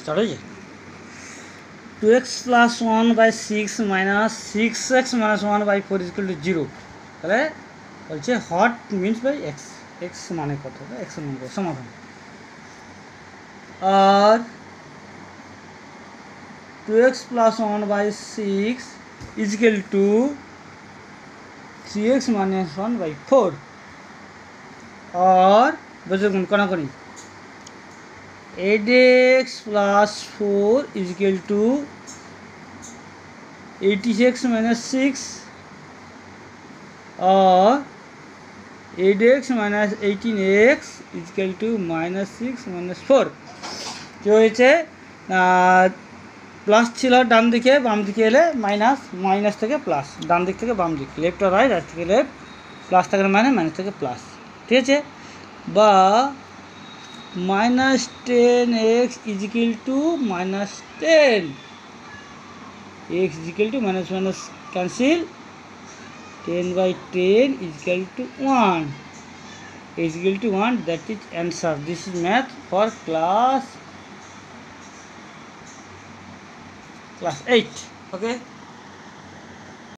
Start হয়েছে। 2x + 1/6 - 6x - 1/4 = 0। তাহলে বলছে hot means by x, x মানে কত, এক্স মানে কত সমাধান। আর 2x + 1/6 = 3x - 1/4। और বলছে গুণ করি 8x + 4 = 86 - 6 और 8x - 18x = -6 - 4। কী হয়েছে? প্লাস ছিল ডান দিকে, বাম দিকে এলে মাইনাস, মাইনাস থেকে প্লাস, ডান দিক থেকে বাম দিক, লেফট আর রাইট, রাইট থেকে লেফট, প্লাস থেকে মাইনাস, মাইনাস থেকে প্লাস। ঠিক আছে? বা -10x = -10, x = cancel, 10/10 = 1, x = 1, that is answer. This is math for class 8. Okay.